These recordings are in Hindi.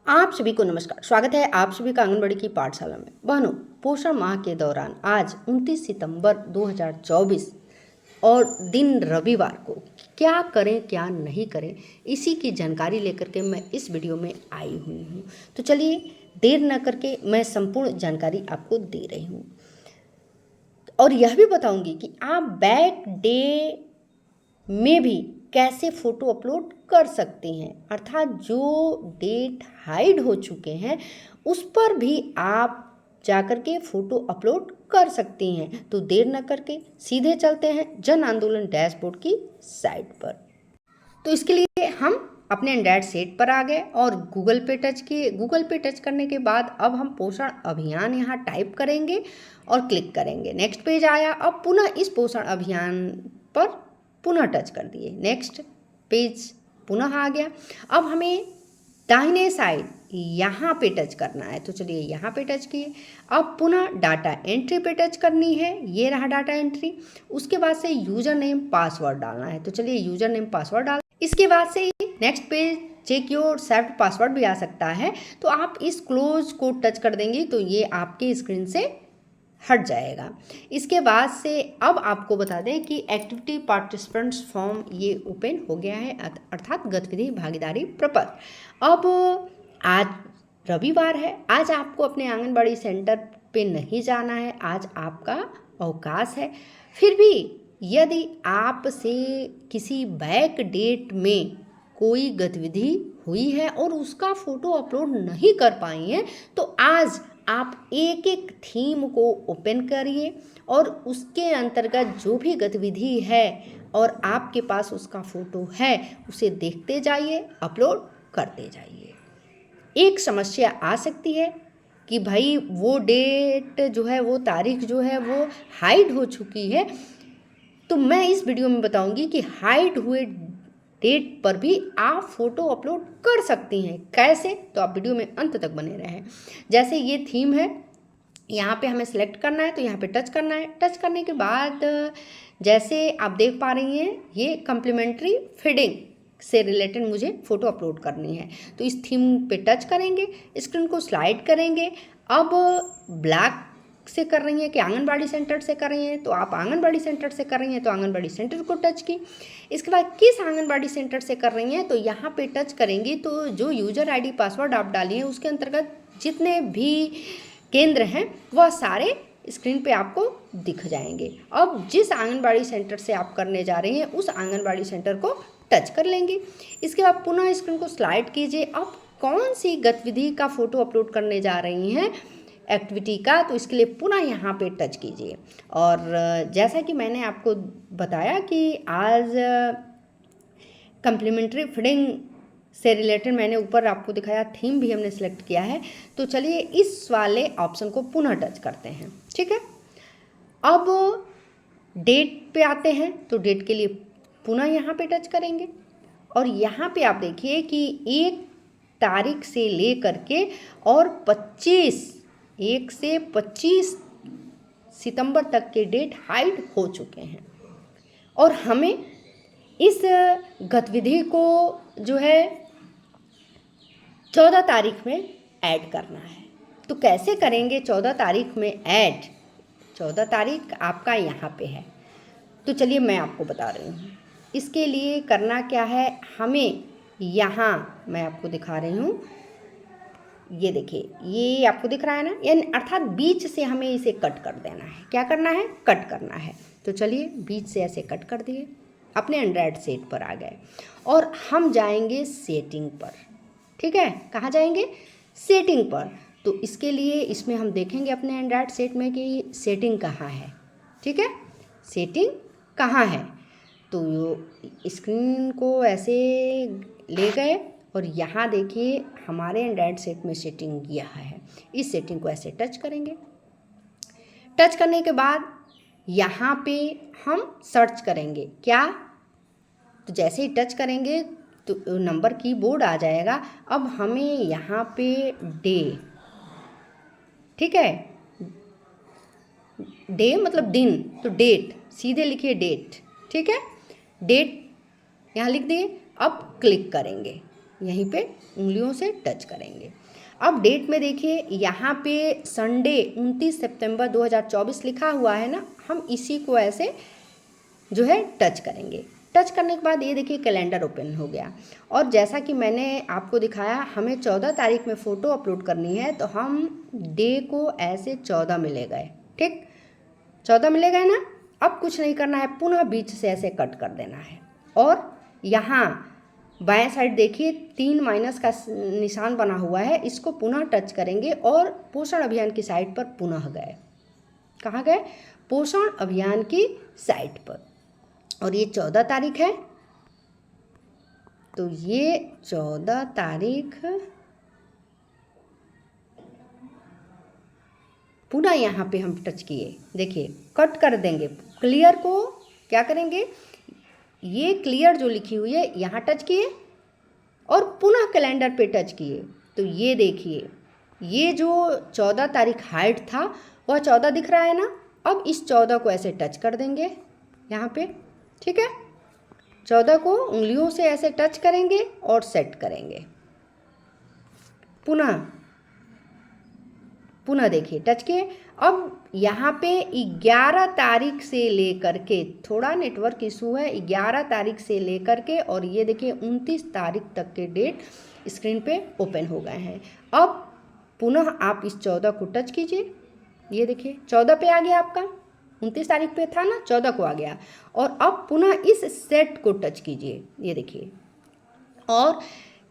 आप सभी को नमस्कार। स्वागत है आप सभी का आंगनबाड़ी की पाठशाला में। बहनों, पोषण माह के दौरान आज 29 सितंबर 2024 और दिन रविवार को क्या करें क्या नहीं करें, इसी की जानकारी लेकर के मैं इस वीडियो में आई हुई हूँ। तो चलिए देर न करके मैं संपूर्ण जानकारी आपको दे रही हूँ और यह भी बताऊंगी कि आप बैक डे में भी कैसे फ़ोटो अपलोड कर सकते हैं, अर्थात जो डेट हाइड हो चुके हैं उस पर भी आप जाकर के फ़ोटो अपलोड कर सकती हैं। तो देर न करके सीधे चलते हैं जन आंदोलन डैशबोर्ड की साइट पर। तो इसके लिए हम अपने एंड्रॉयड सेट पर आ गए और गूगल पे टच किए। गूगल पे टच करने के बाद अब हम पोषण अभियान यहाँ टाइप करेंगे और क्लिक करेंगे। नेक्स्ट पेज आया। अब पुनः इस पोषण अभियान पर पुनः टच कर दिए। नेक्स्ट पेज पुनः आ गया। अब हमें दाहिने साइड यहाँ पे टच करना है, तो चलिए यहाँ पे टच किए। अब पुनः डाटा एंट्री पे टच करनी है, ये रहा डाटा एंट्री। उसके बाद से यूज़र नेम पासवर्ड डालना है, तो चलिए यूज़र नेम पासवर्ड डाल। इसके बाद से next page check your saved password भी आ सकता है, तो आप इस क्लोज को टच कर देंगे तो ये आपके स्क्रीन से हट जाएगा। इसके बाद से अब आपको बता दें कि एक्टिविटी पार्टिसिपेंट्स फॉर्म ये ओपन हो गया है, अर्थात गतिविधि भागीदारी प्रपत्र। अब आज रविवार है, आज आपको अपने आंगनबाड़ी सेंटर पे नहीं जाना है, आज आपका अवकाश है। फिर भी यदि आपसे किसी बैक डेट में कोई गतिविधि हुई है और उसका फ़ोटो अपलोड नहीं कर पाई हैं, तो आज आप एक एक थीम को ओपन करिए और उसके अंतर्गत जो भी गतिविधि है और आपके पास उसका फ़ोटो है उसे देखते जाइए, अपलोड करते जाइए। एक समस्या आ सकती है कि भाई वो डेट जो है, वो तारीख जो है वो हाइड हो चुकी है, तो मैं इस वीडियो में बताऊंगी कि हाइड हुए डेट पर भी आप फ़ोटो अपलोड कर सकती हैं। कैसे? तो आप वीडियो में अंत तक बने रहें। जैसे ये थीम है, यहाँ पे हमें सेलेक्ट करना है, तो यहाँ पे टच करना है। टच करने के बाद जैसे आप देख पा रही हैं, ये कम्प्लीमेंट्री फीडिंग से रिलेटेड मुझे फ़ोटो अपलोड करनी है, तो इस थीम पे टच करेंगे, स्क्रीन को स्लाइड करेंगे। अब ब्लैक से कर रही हैं कि आंगनबाड़ी सेंटर से कर रही हैं, तो आप आंगनबाड़ी सेंटर से कर रही हैं तो आंगनबाड़ी सेंटर को टच की। इसके बाद किस आंगनबाड़ी सेंटर से कर रही हैं, तो यहाँ पे टच करेंगी, तो जो यूज़र आईडी पासवर्ड आप डाली हैं उसके अंतर्गत जितने भी केंद्र हैं वह सारे स्क्रीन पे आपको दिख जाएंगे। अब जिस आंगनबाड़ी सेंटर से आप करने जा रही हैं उस आंगनबाड़ी सेंटर को टच कर लेंगे। इसके बाद पुनः स्क्रीन को स्लाइड कीजिए। अब कौन सी गतिविधि का फ़ोटो अपलोड करने जा रही हैं, एक्टिविटी का, तो इसके लिए पुनः यहाँ पे टच कीजिए। और जैसा कि मैंने आपको बताया कि आज कम्प्लीमेंट्री फीडिंग से रिलेटेड मैंने ऊपर आपको दिखाया, थीम भी हमने सेलेक्ट किया है, तो चलिए इस वाले ऑप्शन को पुनः टच करते हैं। ठीक है, अब डेट पे आते हैं, तो डेट के लिए पुनः यहाँ पे टच करेंगे और यहाँ पे आप देखिए कि 1 तारीख से लेकर के और 1 से 25 सितंबर तक के डेट हाइड हो चुके हैं और हमें इस गतिविधि को जो है 14 तारीख में ऐड करना है। तो कैसे करेंगे 14 तारीख में ऐड? 14 तारीख आपका यहाँ पे है, तो चलिए मैं आपको बता रही हूँ। इसके लिए करना क्या है, हमें यहाँ मैं आपको दिखा रही हूँ, ये देखिए, ये आपको दिख रहा है ना, यानी अर्थात बीच से हमें इसे कट कर देना है। क्या करना है? कट करना है। तो चलिए बीच से ऐसे कट कर दिए, अपने एंड्रॉयड सेट पर आ गए और हम जाएंगे सेटिंग पर। ठीक है, कहाँ जाएंगे? सेटिंग पर। तो इसके लिए इसमें हम देखेंगे अपने एंड्रॉयड सेट में कि सेटिंग कहाँ है। ठीक है, सेटिंग कहाँ है, तो स्क्रीन को ऐसे ले गए और यहाँ देखिए हमारे एंड्रॉयड सेट में सेटिंग यह है। इस सेटिंग को ऐसे टच करेंगे। टच करने के बाद यहाँ पे हम सर्च करेंगे क्या, तो जैसे ही टच करेंगे तो नंबर कीबोर्ड आ जाएगा। अब हमें यहाँ पे डे, ठीक है, डे मतलब दिन, तो डेट सीधे लिखिए डेट। ठीक है, डेट यहाँ लिख दिए। अब क्लिक करेंगे, यहीं पे उंगलियों से टच करेंगे। अब डेट में देखिए यहाँ पे संडे 29 सितंबर 2024 लिखा हुआ है ना, हम इसी को ऐसे जो है टच करेंगे। टच करने के बाद ये देखिए कैलेंडर ओपन हो गया। और जैसा कि मैंने आपको दिखाया, हमें 14 तारीख में फ़ोटो अपलोड करनी है, तो हम डे को ऐसे 14 में ले गए। ठीक, 14 में ले गए ना। अब कुछ नहीं करना है, पुनः बीच से ऐसे कट कर देना है। और यहाँ बाएं साइड देखिए 3 माइनस का निशान बना हुआ है, इसको पुनः टच करेंगे और पोषण अभियान की साइट पर पुनः गए। कहाँ गए? पोषण अभियान की साइट पर। और ये 14 तारीख है, तो ये 14 तारीख पुनः यहाँ पे हम टच किए। देखिए कट कर देंगे, क्लियर को क्या करेंगे, ये क्लियर जो लिखी हुई है यहाँ टच किए और पुनः कैलेंडर पे टच किए। तो ये देखिए, ये जो 14 तारीख हाइट था वह 14 दिख रहा है ना। अब इस 14 को ऐसे टच कर देंगे यहाँ पे। ठीक है, 14 को उंगलियों से ऐसे टच करेंगे और सेट करेंगे। पुनः देखिए टच किए। अब यहाँ पे 11 तारीख से लेकर के, थोड़ा नेटवर्क इशू है, 11 तारीख से लेकर के और ये देखिए 29 तारीख तक के डेट स्क्रीन पे ओपन हो गए हैं। अब पुनः आप इस 14 को टच कीजिए। ये देखिए 14 पे आ गया आपका, 29 तारीख पे था ना, 14 को आ गया। और अब पुनः इस सेट को टच कीजिए। ये देखिए, और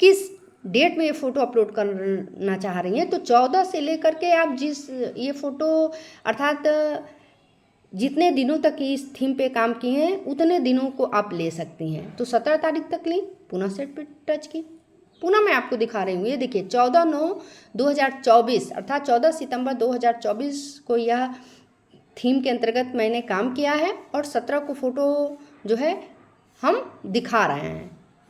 किस डेट में ये फ़ोटो अपलोड करना चाह रही हैं, तो 14 से लेकर के आप जिस ये फ़ोटो अर्थात जितने दिनों तक इस थीम पे काम किए हैं उतने दिनों को आप ले सकती हैं। तो 17 तारीख तक ली, पुनः सेट पे टच की। पुनः मैं आपको दिखा रही हूँ। ये देखिए 14/9/2024 अर्थात 14 सितंबर 2024 को यह थीम के अंतर्गत मैंने काम किया है और 17 को फ़ोटो जो है हम दिखा रहे हैं।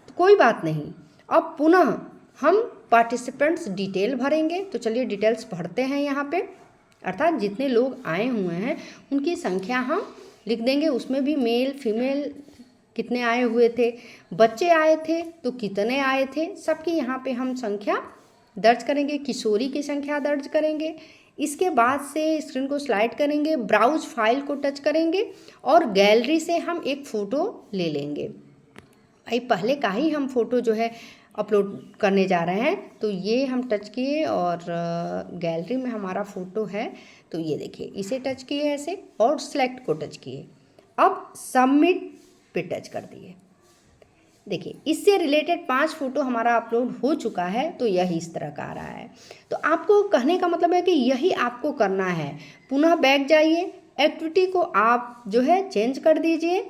तो कोई बात नहीं, अब पुनः हम पार्टिसिपेंट्स डिटेल भरेंगे। तो चलिए डिटेल्स भरते हैं यहाँ पे, अर्थात जितने लोग आए हुए हैं उनकी संख्या हम लिख देंगे। उसमें भी मेल फीमेल कितने आए हुए थे, बच्चे आए थे तो कितने आए थे, सबकी यहाँ पे हम संख्या दर्ज करेंगे। किशोरी की संख्या दर्ज करेंगे। इसके बाद से स्क्रीन को स्लाइड करेंगे, ब्राउज फाइल को टच करेंगे और गैलरी से हम एक फ़ोटो ले लेंगे। भाई पहले का ही हम फ़ोटो जो है अपलोड करने जा रहे हैं। तो ये हम टच किए और गैलरी में हमारा फ़ोटो है। तो ये देखिए, इसे टच किए ऐसे और सेलेक्ट को टच किए। अब सबमिट पे टच कर दिए। देखिए इससे रिलेटेड 5 फ़ोटो हमारा अपलोड हो चुका है। तो यही इस तरह का आ रहा है। तो आपको कहने का मतलब है कि यही आपको करना है। पुनः बैक जाइए, एक्टिविटी को आप जो है चेंज कर दीजिए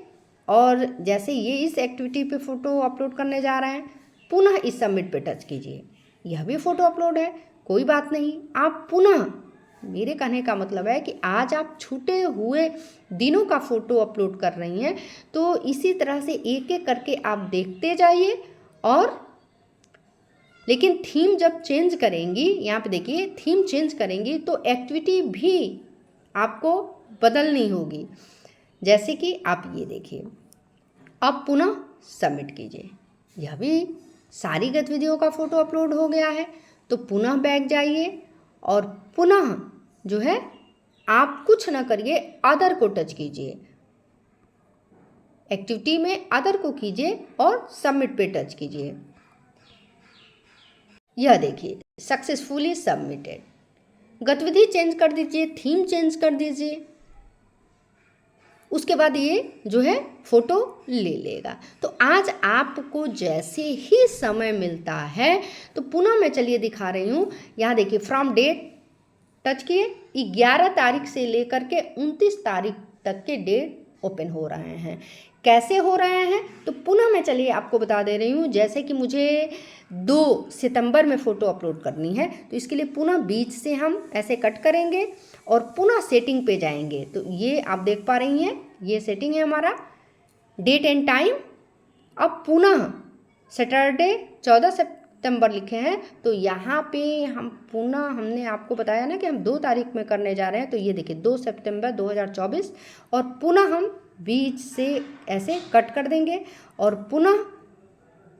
और जैसे ये इस एक्टिविटी पे फ़ोटो अपलोड करने जा रहे हैं, पुनः इस सबमिट पे टच कीजिए। यह भी फ़ोटो अपलोड है, कोई बात नहीं। आप पुनः, मेरे कहने का मतलब है कि आज आप छूटे हुए दिनों का फ़ोटो अपलोड कर रही हैं, तो इसी तरह से एक एक करके आप देखते जाइए। और लेकिन थीम जब चेंज करेंगी, यहाँ पे देखिए थीम चेंज करेंगी तो एक्टिविटी भी आपको बदलनी होगी। जैसे कि आप ये देखिए, अब पुनः सबमिट कीजिए। यह भी सारी गतिविधियों का फ़ोटो अपलोड हो गया है। तो पुनः बैक जाइए और पुनः जो है आप कुछ ना करिए, अदर को टच कीजिए। एक्टिविटी में अदर को कीजिए और सबमिट पे टच कीजिए। यह देखिए सक्सेसफुली सबमिटेड। गतिविधि चेंज कर दीजिए, थीम चेंज कर दीजिए, उसके बाद ये जो है फ़ोटो ले लेगा। तो आज आपको जैसे ही समय मिलता है, तो पुनः मैं चलिए दिखा रही हूँ। यहाँ देखिए फ्रॉम डेट टच किए, 11 तारीख से लेकर के 29 तारीख तक के डेट ओपन हो रहे हैं। कैसे हो रहे हैं तो पुनः मैं चलिए आपको बता दे रही हूँ। जैसे कि मुझे 2 सितंबर में फ़ोटो अपलोड करनी है, तो इसके लिए पुनः बीच से हम ऐसे कट करेंगे और पुनः सेटिंग पे जाएंगे। तो ये आप देख पा रही हैं, ये सेटिंग है हमारा, डेट एंड टाइम। अब पुनः सैटरडे 14 सितंबर लिखे हैं, तो यहाँ पे हम पुनः, हमने आपको बताया ना कि हम 2 तारीख में करने जा रहे हैं। तो ये देखिए 2 सितंबर 2024 और पुनः हम बीच से ऐसे कट कर देंगे और पुनः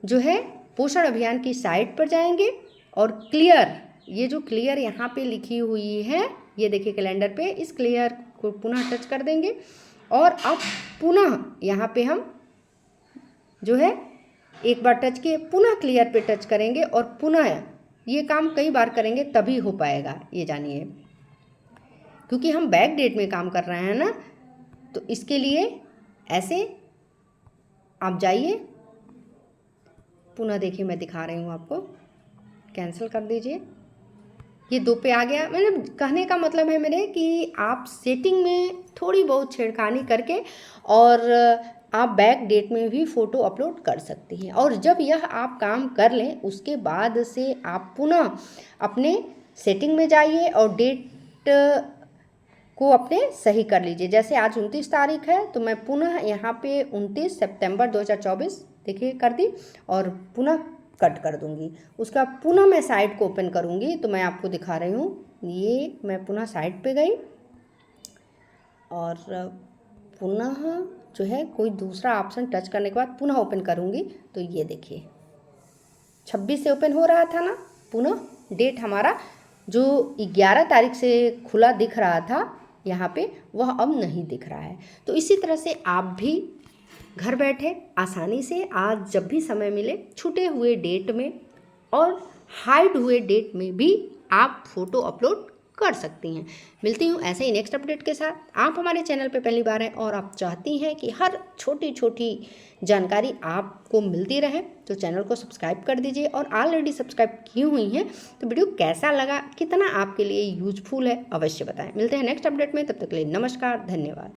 जो है पोषण अभियान की साइट पर जाएंगे और क्लियर, ये जो क्लियर यहाँ पे लिखी हुई है, ये देखिए कैलेंडर पे, इस क्लियर को पुनः टच कर देंगे और अब पुनः यहाँ पे हम जो है एक बार टच किए, पुनः क्लियर पे टच करेंगे और पुनः ये काम कई बार करेंगे तभी हो पाएगा, ये जानिए, क्योंकि हम बैक डेट में काम कर रहे हैं ना, तो इसके लिए ऐसे आप जाइए, पुनः देखिए मैं दिखा रही हूँ आपको, कैंसिल कर दीजिए, ये 2 पे आ गया। मैंने कहने का मतलब है मेरे कि आप सेटिंग में थोड़ी बहुत छेड़खानी करके और आप बैक डेट में भी फ़ोटो अपलोड कर सकती हैं। और जब यह आप काम कर लें उसके बाद से आप पुनः अपने सेटिंग में जाइए और डेट को अपने सही कर लीजिए। जैसे आज 29 तारीख है तो मैं पुनः यहाँ पे 29 सितंबर 2024 देखिए कर दी और पुनः कट कर दूंगी। उसका पुनः मैं साइट को ओपन करूंगी तो मैं आपको दिखा रही हूँ, ये मैं पुनः साइट पे गई और पुनः जो है कोई दूसरा ऑप्शन टच करने के बाद पुनः ओपन करूंगी तो ये देखिए 26 से ओपन हो रहा था ना, पुनः डेट हमारा जो 11 तारीख से खुला दिख रहा था यहाँ पे, वह अब नहीं दिख रहा है। तो इसी तरह से आप भी घर बैठे आसानी से आज जब भी समय मिले छूटे हुए डेट में और हाइड हुए डेट में भी आप फ़ोटो अपलोड कर सकती हैं। मिलती हूँ ऐसे ही नेक्स्ट अपडेट के साथ। आप हमारे चैनल पे पहली बार हैं और आप चाहती हैं कि हर छोटी छोटी जानकारी आपको मिलती रहे तो चैनल को सब्सक्राइब कर दीजिए, और ऑलरेडी सब्सक्राइब की हुई हैं तो वीडियो कैसा लगा, कितना आपके लिए यूजफुल है, अवश्य बताएं। मिलते हैं नेक्स्ट अपडेट में, तब तक के लिए नमस्कार, धन्यवाद।